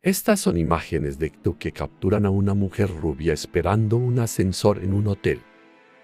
Estas son imágenes de que capturan a una mujer rubia esperando un ascensor en un hotel,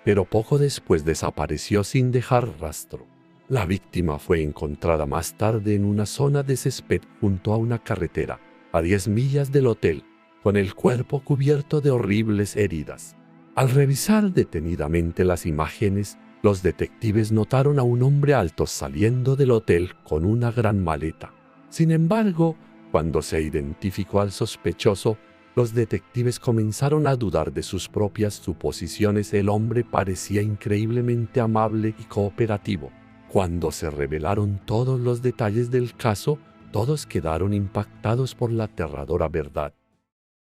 pero poco después desapareció sin dejar rastro. La víctima fue encontrada más tarde en una zona de césped junto a una carretera, a 10 millas del hotel, con el cuerpo cubierto de horribles heridas. Al revisar detenidamente las imágenes, los detectives notaron a un hombre alto saliendo del hotel con una gran maleta. Sin embargo, cuando se identificó al sospechoso, los detectives comenzaron a dudar de sus propias suposiciones. El hombre parecía increíblemente amable y cooperativo. Cuando se revelaron todos los detalles del caso, todos quedaron impactados por la aterradora verdad.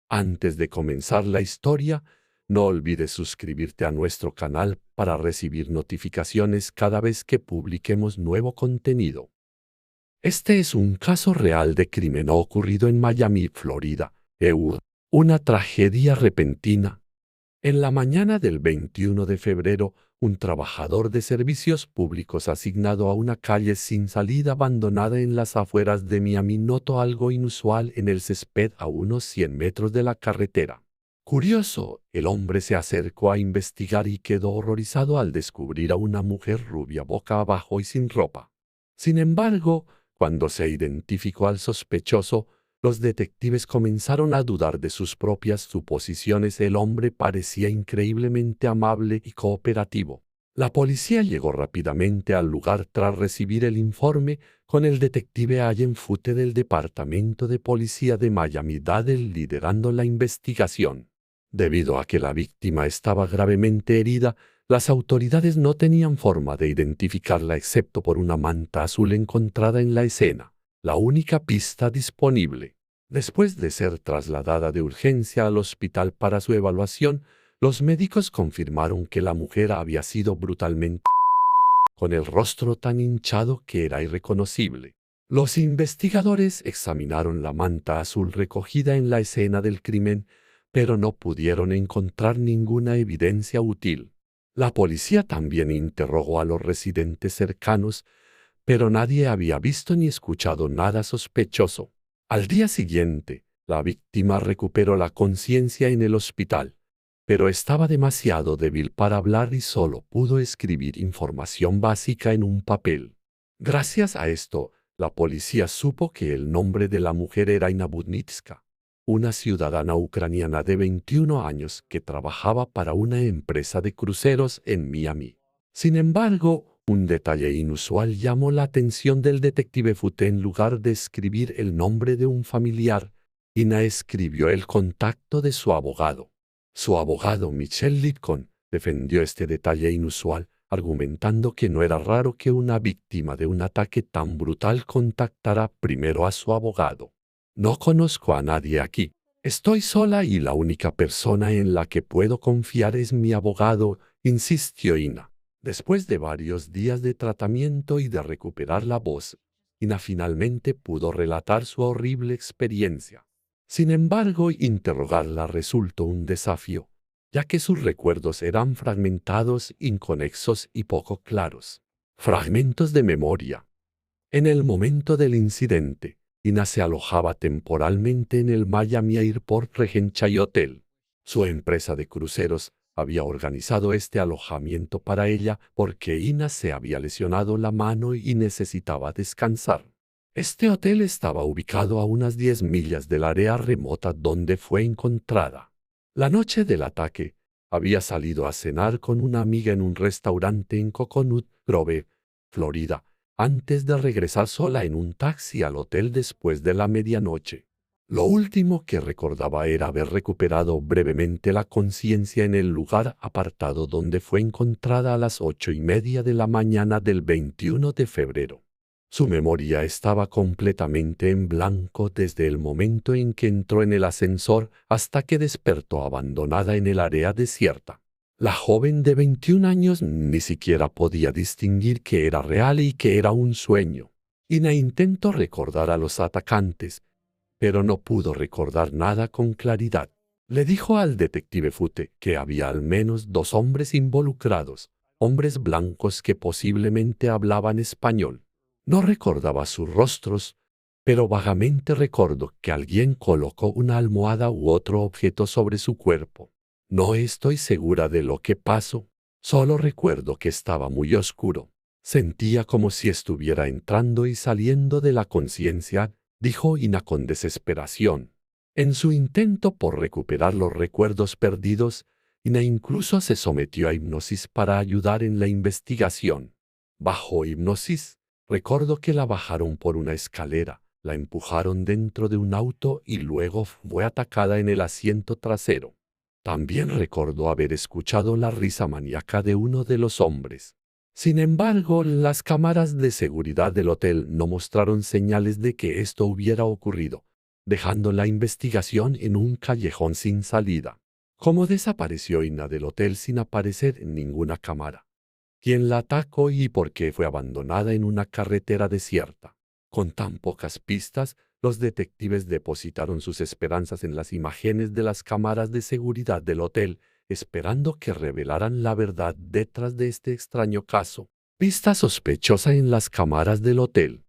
Antes de comenzar la historia, no olvides suscribirte a nuestro canal para recibir notificaciones cada vez que publiquemos nuevo contenido. Este es un caso real de crimen ocurrido en Miami, Florida, una tragedia repentina. En la mañana del 21 de febrero, un trabajador de servicios públicos asignado a una calle sin salida abandonada en las afueras de Miami notó algo inusual en el césped a unos 100 metros de la carretera. Curioso, el hombre se acercó a investigar y quedó horrorizado al descubrir a una mujer rubia boca abajo y sin ropa. Sin embargo, cuando se identificó al sospechoso, los detectives comenzaron a dudar de sus propias suposiciones. El hombre parecía increíblemente amable y cooperativo. La policía llegó rápidamente al lugar tras recibir el informe, con el detective Allen Foote del Departamento de Policía de Miami-Dade liderando la investigación. Debido a que la víctima estaba gravemente herida, las autoridades no tenían forma de identificarla excepto por una manta azul encontrada en la escena, la única pista disponible. Después de ser trasladada de urgencia al hospital para su evaluación, los médicos confirmaron que la mujer había sido brutalmente con el rostro tan hinchado que era irreconocible. Los investigadores examinaron la manta azul recogida en la escena del crimen, pero no pudieron encontrar ninguna evidencia útil. La policía también interrogó a los residentes cercanos, pero nadie había visto ni escuchado nada sospechoso. Al día siguiente, la víctima recuperó la conciencia en el hospital, pero estaba demasiado débil para hablar y solo pudo escribir información básica en un papel. Gracias a esto, la policía supo que el nombre de la mujer era Inna Budnitska, una ciudadana ucraniana de 21 años que trabajaba para una empresa de cruceros en Miami. Sin embargo, un detalle inusual llamó la atención del detective Foote. En lugar de escribir el nombre de un familiar, Inna escribió el contacto de su abogado. Su abogado, Michelle Lipcon, defendió este detalle inusual, argumentando que no era raro que una víctima de un ataque tan brutal contactara primero a su abogado. No conozco a nadie aquí. Estoy sola y la única persona en la que puedo confiar es mi abogado, insistió Inna. Después de varios días de tratamiento y de recuperar la voz, Inna finalmente pudo relatar su horrible experiencia. Sin embargo, interrogarla resultó un desafío, ya que sus recuerdos eran fragmentados, inconexos y poco claros. Fragmentos de memoria. En el momento del incidente, Inna se alojaba temporalmente en el Miami Airport Regency Hotel. Su empresa de cruceros había organizado este alojamiento para ella porque Inna se había lesionado la mano y necesitaba descansar. Este hotel estaba ubicado a unas 10 millas del área remota donde fue encontrada. La noche del ataque, había salido a cenar con una amiga en un restaurante en Coconut Grove, Florida, antes de regresar sola en un taxi al hotel después de la medianoche. Lo último que recordaba era haber recuperado brevemente la conciencia en el lugar apartado donde fue encontrada a las 8:30 de la mañana del 21 de febrero. Su memoria estaba completamente en blanco desde el momento en que entró en el ascensor hasta que despertó abandonada en el área desierta. La joven de 21 años ni siquiera podía distinguir qué era real y qué era un sueño. Inna intentó recordar a los atacantes, pero no pudo recordar nada con claridad. Le dijo al detective Foote que había al menos 2 hombres involucrados, hombres blancos que posiblemente hablaban español. No recordaba sus rostros, pero vagamente recuerdo que alguien colocó una almohada u otro objeto sobre su cuerpo. No estoy segura de lo que pasó, solo recuerdo que estaba muy oscuro. Sentía como si estuviera entrando y saliendo de la conciencia, dijo Ina con desesperación. En su intento por recuperar los recuerdos perdidos, Ina incluso se sometió a hipnosis para ayudar en la investigación. Bajo hipnosis, recuerdo que la bajaron por una escalera, la empujaron dentro de un auto y luego fue atacada en el asiento trasero. También recordó haber escuchado la risa maníaca de uno de los hombres. Sin embargo, las cámaras de seguridad del hotel no mostraron señales de que esto hubiera ocurrido, dejando la investigación en un callejón sin salida. ¿Cómo desapareció Ina del hotel sin aparecer en ninguna cámara? ¿Quién la atacó y por qué fue abandonada en una carretera desierta? Con tan pocas pistas, los detectives depositaron sus esperanzas en las imágenes de las cámaras de seguridad del hotel, esperando que revelaran la verdad detrás de este extraño caso. Pista sospechosa en las cámaras del hotel.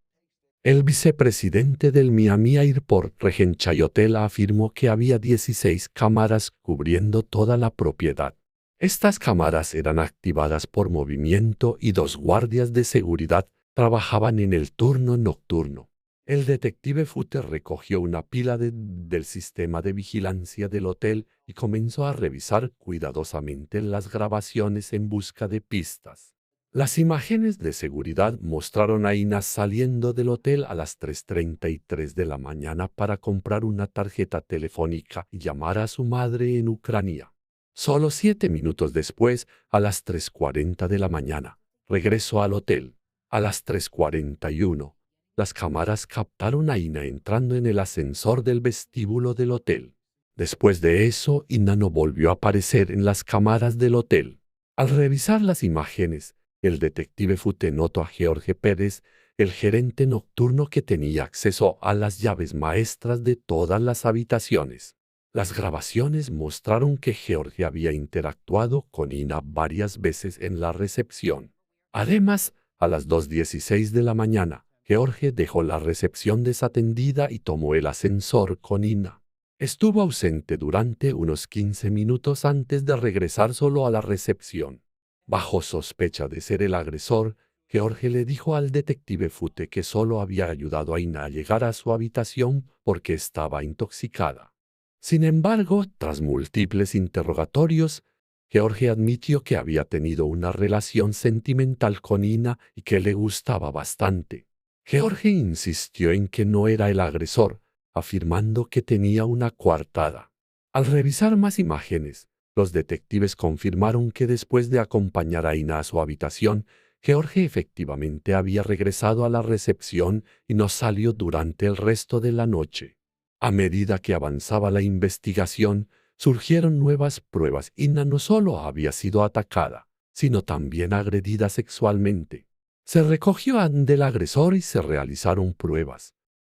El vicepresidente del Miami Airport Regent Hotel afirmó que había 16 cámaras cubriendo toda la propiedad. Estas cámaras eran activadas por movimiento y 2 guardias de seguridad trabajaban en el turno nocturno. El detective Futter recogió una pila del sistema de vigilancia del hotel y comenzó a revisar cuidadosamente las grabaciones en busca de pistas. Las imágenes de seguridad mostraron a Ina saliendo del hotel a las 3:33 de la mañana para comprar una tarjeta telefónica y llamar a su madre en Ucrania. Solo 7 minutos después, a las 3:40 de la mañana, regresó al hotel. A las 3:41, las cámaras captaron a Ina entrando en el ascensor del vestíbulo del hotel. Después de eso, Ina no volvió a aparecer en las cámaras del hotel. Al revisar las imágenes, el detective Futter notó a George Pérez, el gerente nocturno que tenía acceso a las llaves maestras de todas las habitaciones. Las grabaciones mostraron que George había interactuado con Ina varias veces en la recepción. Además, a las 2:16 de la mañana, George dejó la recepción desatendida y tomó el ascensor con Ina. Estuvo ausente durante unos 15 minutos antes de regresar solo a la recepción. Bajo sospecha de ser el agresor, George le dijo al detective Futter que solo había ayudado a Ina a llegar a su habitación porque estaba intoxicada. Sin embargo, tras múltiples interrogatorios, George admitió que había tenido una relación sentimental con Ina y que le gustaba bastante. George insistió en que no era el agresor, afirmando que tenía una coartada. Al revisar más imágenes, los detectives confirmaron que después de acompañar a Ina a su habitación, George efectivamente había regresado a la recepción y no salió durante el resto de la noche. A medida que avanzaba la investigación, surgieron nuevas pruebas. Ina no solo había sido atacada, sino también agredida sexualmente. Se recogió del agresor y se realizaron pruebas,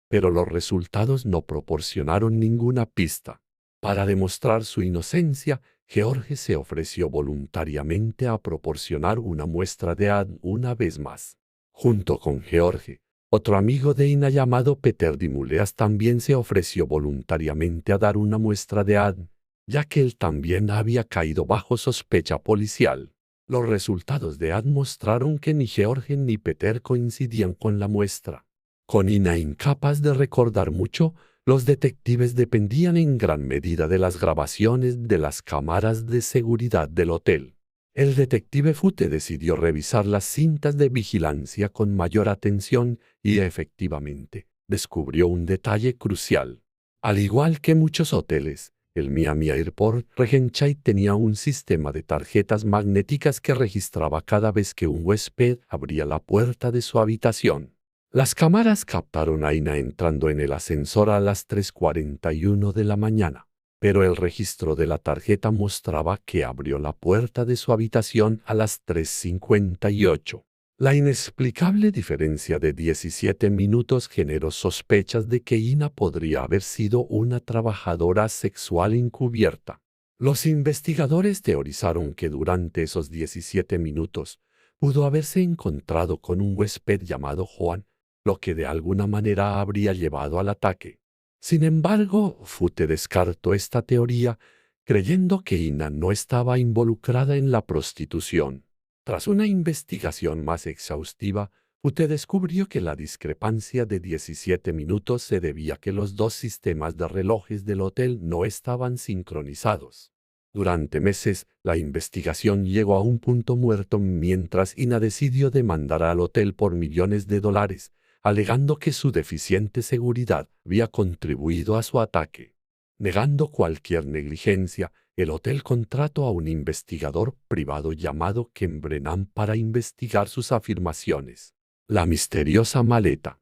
pero los resultados no proporcionaron ninguna pista. Para demostrar su inocencia, George se ofreció voluntariamente a proporcionar una muestra de ADN una vez más. Junto con George, otro amigo de Ina llamado Peter Dimuleas también se ofreció voluntariamente a dar una muestra de ADN, ya que él también había caído bajo sospecha policial. Los resultados de ADN mostraron que ni George ni Peter coincidían con la muestra. Con Ina incapaz de recordar mucho, los detectives dependían en gran medida de las grabaciones de las cámaras de seguridad del hotel. El detective Futter decidió revisar las cintas de vigilancia con mayor atención y efectivamente descubrió un detalle crucial. Al igual que muchos hoteles, el Miami Airport Regency tenía un sistema de tarjetas magnéticas que registraba cada vez que un huésped abría la puerta de su habitación. Las cámaras captaron a Ina entrando en el ascensor a las 3:41 de la mañana, pero el registro de la tarjeta mostraba que abrió la puerta de su habitación a las 3:58. La inexplicable diferencia de 17 minutos generó sospechas de que Ina podría haber sido una trabajadora sexual encubierta. Los investigadores teorizaron que durante esos 17 minutos pudo haberse encontrado con un huésped llamado Juan, lo que de alguna manera habría llevado al ataque. Sin embargo, Fute descartó esta teoría, creyendo que Ina no estaba involucrada en la prostitución. Tras una investigación más exhaustiva, Fute descubrió que la discrepancia de 17 minutos se debía a que los dos sistemas de relojes del hotel no estaban sincronizados. Durante meses, la investigación llegó a un punto muerto mientras Ina decidió demandar al hotel por millones de dólares, alegando que su deficiente seguridad había contribuido a su ataque. Negando cualquier negligencia, el hotel contrató a un investigador privado llamado Ken Brennan para investigar sus afirmaciones. La misteriosa maleta.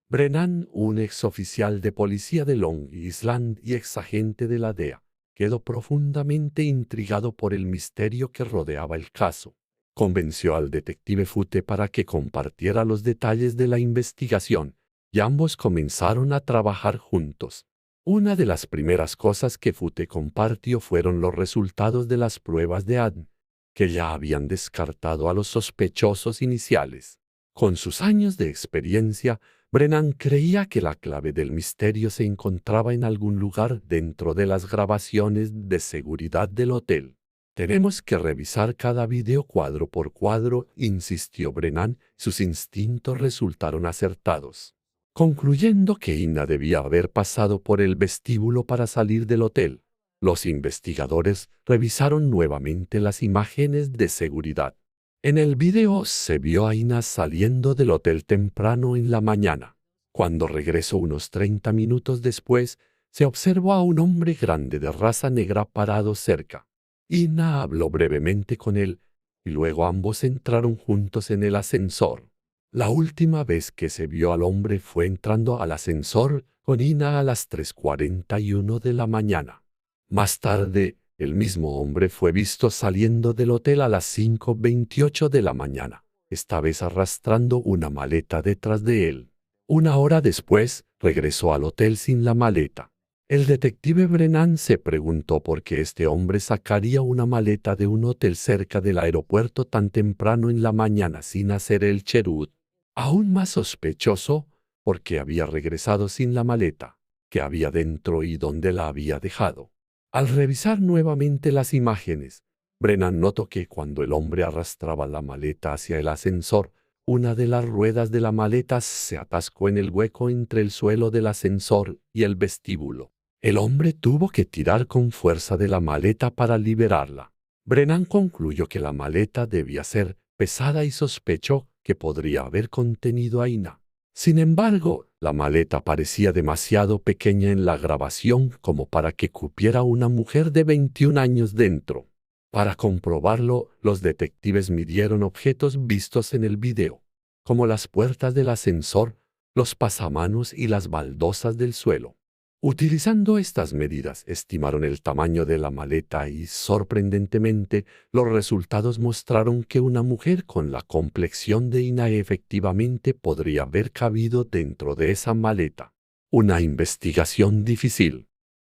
Brennan, un exoficial de policía de Long Island y exagente de la DEA, quedó profundamente intrigado por el misterio que rodeaba el caso. Convenció al detective Fute para que compartiera los detalles de la investigación, y ambos comenzaron a trabajar juntos. Una de las primeras cosas que Fute compartió fueron los resultados de las pruebas de ADN, que ya habían descartado a los sospechosos iniciales. Con sus años de experiencia, Brennan creía que la clave del misterio se encontraba en algún lugar dentro de las grabaciones de seguridad del hotel. «Tenemos que revisar cada video cuadro por cuadro», insistió Brennan. Sus instintos resultaron acertados. Concluyendo que Ina debía haber pasado por el vestíbulo para salir del hotel, los investigadores revisaron nuevamente las imágenes de seguridad. En el video se vio a Ina saliendo del hotel temprano en la mañana. Cuando regresó unos 30 minutos después, se observó a un hombre grande de raza negra parado cerca. Ina habló brevemente con él y luego ambos entraron juntos en el ascensor. La última vez que se vio al hombre fue entrando al ascensor con Ina a las 3:41 de la mañana. Más tarde, el mismo hombre fue visto saliendo del hotel a las 5:28 de la mañana, esta vez arrastrando una maleta detrás de él. Una hora después, regresó al hotel sin la maleta. El detective Brennan se preguntó por qué este hombre sacaría una maleta de un hotel cerca del aeropuerto tan temprano en la mañana sin hacer el cherut. Aún más sospechoso, porque había regresado sin la maleta, qué había dentro y dónde la había dejado. Al revisar nuevamente las imágenes, Brennan notó que cuando el hombre arrastraba la maleta hacia el ascensor, una de las ruedas de la maleta se atascó en el hueco entre el suelo del ascensor y el vestíbulo. El hombre tuvo que tirar con fuerza de la maleta para liberarla. Brennan concluyó que la maleta debía ser pesada y sospechó que podría haber contenido a Ina. Sin embargo, la maleta parecía demasiado pequeña en la grabación como para que cupiera una mujer de 21 años dentro. Para comprobarlo, los detectives midieron objetos vistos en el video, como las puertas del ascensor, los pasamanos y las baldosas del suelo. Utilizando estas medidas, estimaron el tamaño de la maleta y, sorprendentemente, los resultados mostraron que una mujer con la complexión de Ina efectivamente podría haber cabido dentro de esa maleta. Una investigación difícil.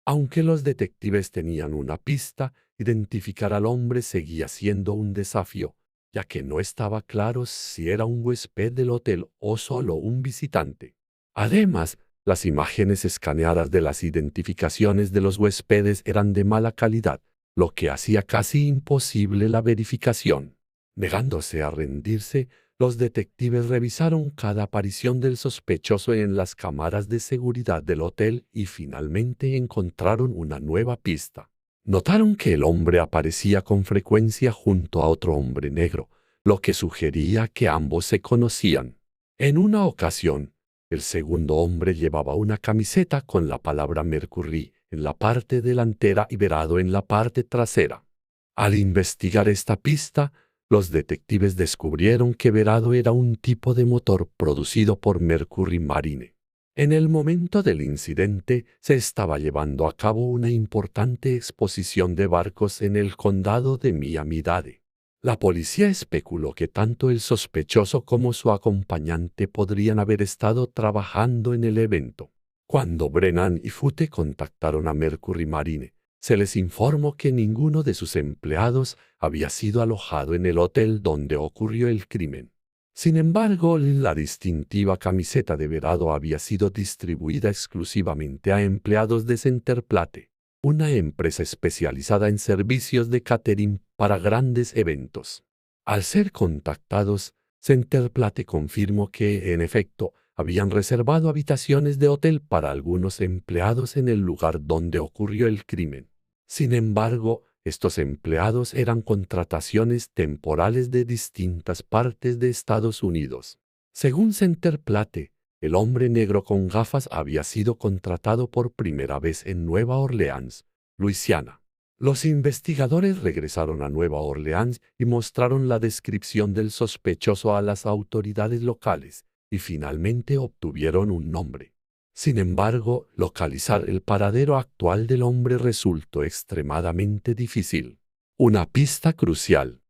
Aunque los detectives tenían una pista, identificar al hombre seguía siendo un desafío, ya que no estaba claro si era un huésped del hotel o solo un visitante. Además, las imágenes escaneadas de las identificaciones de los huéspedes eran de mala calidad, lo que hacía casi imposible la verificación. Negándose a rendirse, los detectives revisaron cada aparición del sospechoso en las cámaras de seguridad del hotel y finalmente encontraron una nueva pista. Notaron que el hombre aparecía con frecuencia junto a otro hombre negro, lo que sugería que ambos se conocían. En una ocasión, el segundo hombre llevaba una camiseta con la palabra Mercury en la parte delantera y Verado en la parte trasera. Al investigar esta pista, los detectives descubrieron que Verado era un tipo de motor producido por Mercury Marine. En el momento del incidente, se estaba llevando a cabo una importante exposición de barcos en el condado de Miami-Dade. La policía especuló que tanto el sospechoso como su acompañante podrían haber estado trabajando en el evento. Cuando Brennan y Fute contactaron a Mercury Marine, se les informó que ninguno de sus empleados había sido alojado en el hotel donde ocurrió el crimen. Sin embargo, la distintiva camiseta de verano había sido distribuida exclusivamente a empleados de Centerplate, una empresa especializada en servicios de catering para grandes eventos. Al ser contactados, Centerplate confirmó que, en efecto, habían reservado habitaciones de hotel para algunos empleados en el lugar donde ocurrió el crimen. Sin embargo, estos empleados eran contrataciones temporales de distintas partes de Estados Unidos. Según Centerplate, el hombre negro con gafas había sido contratado por primera vez en Nueva Orleans, Luisiana. Los investigadores regresaron a Nueva Orleans y mostraron la descripción del sospechoso a las autoridades locales y finalmente obtuvieron un nombre. Sin embargo, localizar el paradero actual del hombre resultó extremadamente difícil. Una pista crucial.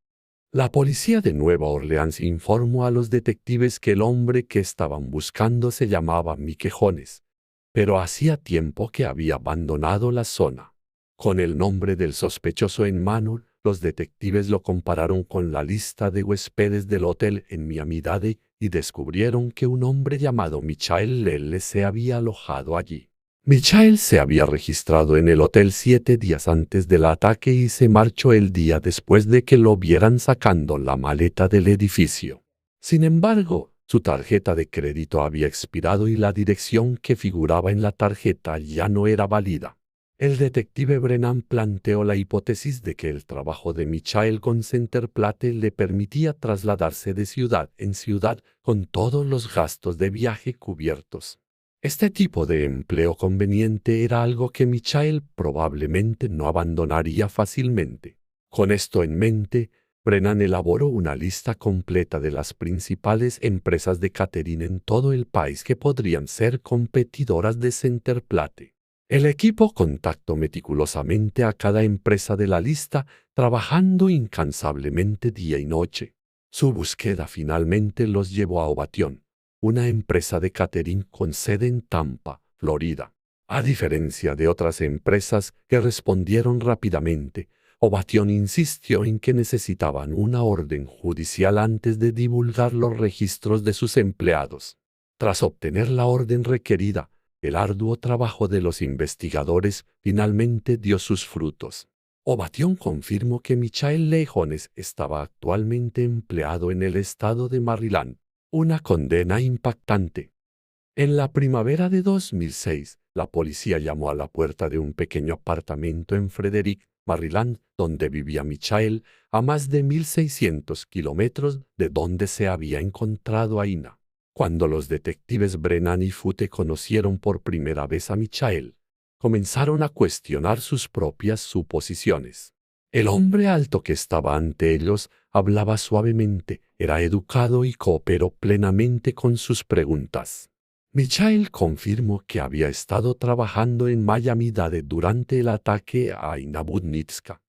La policía de Nueva Orleans informó a los detectives que el hombre que estaban buscando se llamaba Mike Jones, pero hacía tiempo que había abandonado la zona. Con el nombre del sospechoso en mano, los detectives lo compararon con la lista de huéspedes del hotel en Miami-Dade y descubrieron que un hombre llamado Michael Lelle se había alojado allí. Michael se había registrado en el hotel 7 días antes del ataque y se marchó el día después de que lo vieran sacando la maleta del edificio. Sin embargo, su tarjeta de crédito había expirado y la dirección que figuraba en la tarjeta ya no era válida. El detective Brennan planteó la hipótesis de que el trabajo de Michael con Centerplate le permitía trasladarse de ciudad en ciudad con todos los gastos de viaje cubiertos. Este tipo de empleo conveniente era algo que Michael probablemente no abandonaría fácilmente. Con esto en mente, Brennan elaboró una lista completa de las principales empresas de catering en todo el país que podrían ser competidoras de Centerplate. El equipo contactó meticulosamente a cada empresa de la lista, trabajando incansablemente día y noche. Su búsqueda finalmente los llevó a Ovation, una empresa de catering con sede en Tampa, Florida. A diferencia de otras empresas que respondieron rápidamente, Ovation insistió en que necesitaban una orden judicial antes de divulgar los registros de sus empleados. Tras obtener la orden requerida, el arduo trabajo de los investigadores finalmente dio sus frutos. Ovation confirmó que Michael Lee Jones estaba actualmente empleado en el estado de Maryland, una condena impactante. En la primavera de 2006, la policía llamó a la puerta de un pequeño apartamento en Frederick, Maryland, donde vivía Michael, a más de 1.600 kilómetros de donde se había encontrado a Ina. Cuando los detectives Brennan y Foote conocieron por primera vez a Michael, comenzaron a cuestionar sus propias suposiciones. El hombre alto que estaba ante ellos hablaba suavemente, era educado y cooperó plenamente con sus preguntas. Michael confirmó que había estado trabajando en Miami-Dade durante el ataque a Ina Budnitska.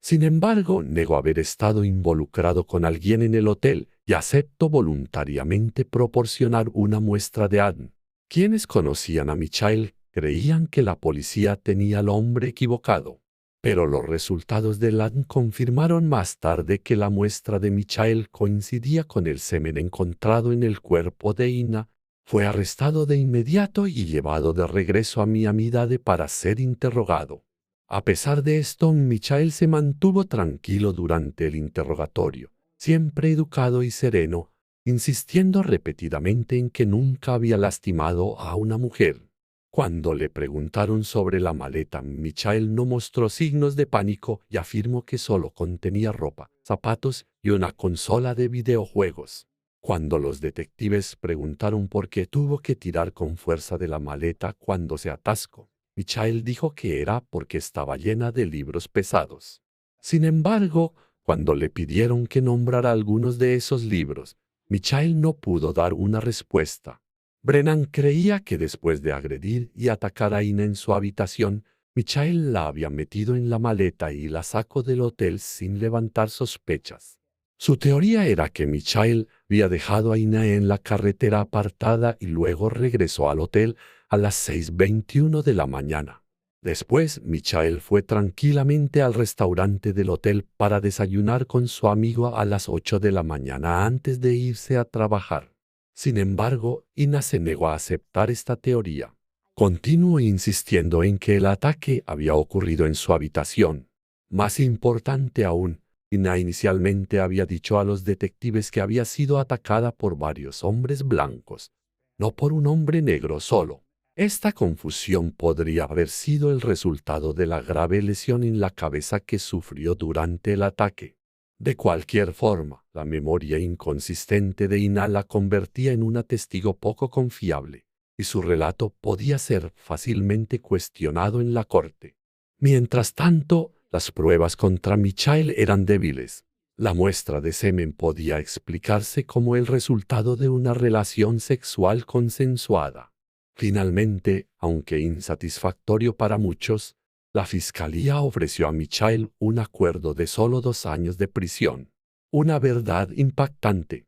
Sin embargo, negó haber estado involucrado con alguien en el hotel y aceptó voluntariamente proporcionar una muestra de ADN. Quienes conocían a Michael creían que la policía tenía al hombre equivocado, pero los resultados del ADN confirmaron más tarde que la muestra de Michael coincidía con el semen encontrado en el cuerpo de Ina. Fue arrestado de inmediato y llevado de regreso a Miami-Dade para ser interrogado. A pesar de esto, Michael se mantuvo tranquilo durante el interrogatorio, siempre educado y sereno, insistiendo repetidamente en que nunca había lastimado a una mujer. Cuando le preguntaron sobre la maleta, Michael no mostró signos de pánico y afirmó que solo contenía ropa, zapatos y una consola de videojuegos. Cuando los detectives preguntaron por qué tuvo que tirar con fuerza de la maleta cuando se atascó, Michael dijo que era porque estaba llena de libros pesados. Sin embargo, cuando le pidieron que nombrara algunos de esos libros, Michael no pudo dar una respuesta. Brennan creía que después de agredir y atacar a Ina en su habitación, Michael la había metido en la maleta y la sacó del hotel sin levantar sospechas. Su teoría era que Michael había dejado a Ina en la carretera apartada y luego regresó al hotel a las 6:21 de la mañana. Después, Michael fue tranquilamente al restaurante del hotel para desayunar con su amigo a las 8 de la mañana antes de irse a trabajar. Sin embargo, Ina se negó a aceptar esta teoría. Continuó insistiendo en que el ataque había ocurrido en su habitación. Más importante aún, Ina inicialmente había dicho a los detectives que había sido atacada por varios hombres blancos, no por un hombre negro solo. Esta confusión podría haber sido el resultado de la grave lesión en la cabeza que sufrió durante el ataque. De cualquier forma, la memoria inconsistente de Ina la convertía en una testigo poco confiable, y su relato podía ser fácilmente cuestionado en la corte. Mientras tanto, las pruebas contra Michael eran débiles. La muestra de semen podía explicarse como el resultado de una relación sexual consensuada. Finalmente, aunque insatisfactorio para muchos, la fiscalía ofreció a Michael un acuerdo de solo 2 años de prisión. Una verdad impactante.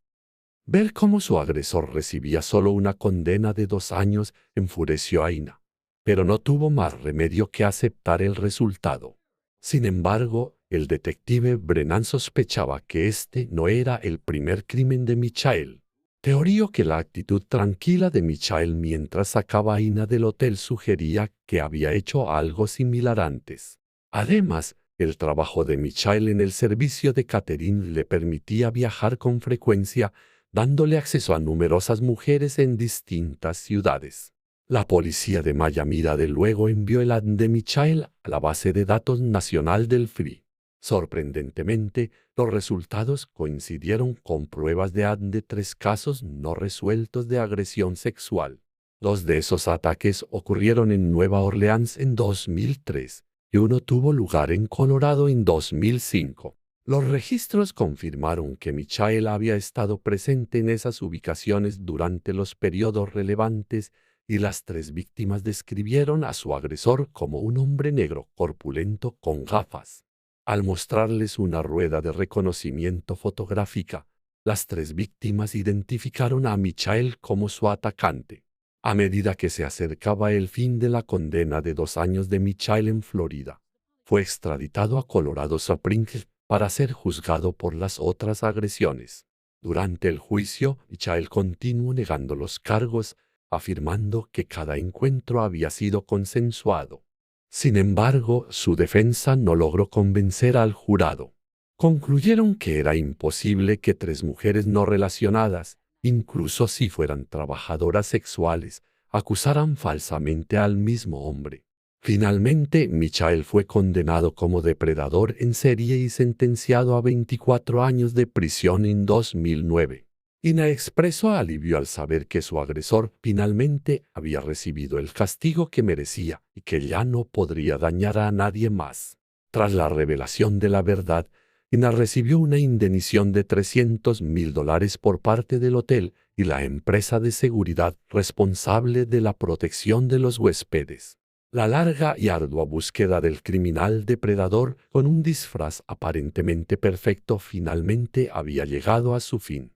Ver cómo su agresor recibía solo una condena de 2 años enfureció a Ina, pero no tuvo más remedio que aceptar el resultado. Sin embargo, el detective Brennan sospechaba que este no era el primer crimen de Michael. Teorizó que la actitud tranquila de Michael mientras sacaba a Ina del hotel sugería que había hecho algo similar antes. Además, el trabajo de Michael en el servicio de catering le permitía viajar con frecuencia, dándole acceso a numerosas mujeres en distintas ciudades. La policía de Miami-Dade luego envió el ADN de Michael a la base de datos nacional del FBI. Sorprendentemente, los resultados coincidieron con pruebas de ADN de 3 casos no resueltos de agresión sexual. 2 de esos ataques ocurrieron en Nueva Orleans en 2003 y uno tuvo lugar en Colorado en 2005. Los registros confirmaron que Michael había estado presente en esas ubicaciones durante los periodos relevantes y las 3 víctimas describieron a su agresor como un hombre negro corpulento con gafas. Al mostrarles una rueda de reconocimiento fotográfica, las 3 víctimas identificaron a Michael como su atacante. A medida que se acercaba el fin de la condena de 2 años de Michael en Florida, fue extraditado a Colorado Springs para ser juzgado por las otras agresiones. Durante el juicio, Michael continuó negando los cargos, afirmando que cada encuentro había sido consensuado. Sin embargo, su defensa no logró convencer al jurado. Concluyeron que era imposible que 3 mujeres no relacionadas, incluso si fueran trabajadoras sexuales, acusaran falsamente al mismo hombre. Finalmente, Michael fue condenado como depredador en serie y sentenciado a 24 años de prisión en 2009. Ina expresó alivio al saber que su agresor finalmente había recibido el castigo que merecía y que ya no podría dañar a nadie más. Tras la revelación de la verdad, Ina recibió una indemnización de $300,000 por parte del hotel y la empresa de seguridad responsable de la protección de los huéspedes. La larga y ardua búsqueda del criminal depredador con un disfraz aparentemente perfecto finalmente había llegado a su fin.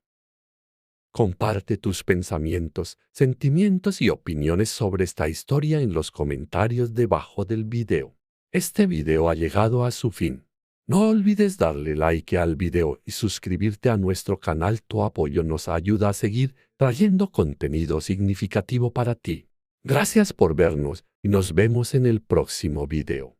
Comparte tus pensamientos, sentimientos y opiniones sobre esta historia en los comentarios debajo del video. Este video ha llegado a su fin. No olvides darle like al video y suscribirte a nuestro canal. Tu apoyo nos ayuda a seguir trayendo contenido significativo para ti. Gracias por vernos y nos vemos en el próximo video.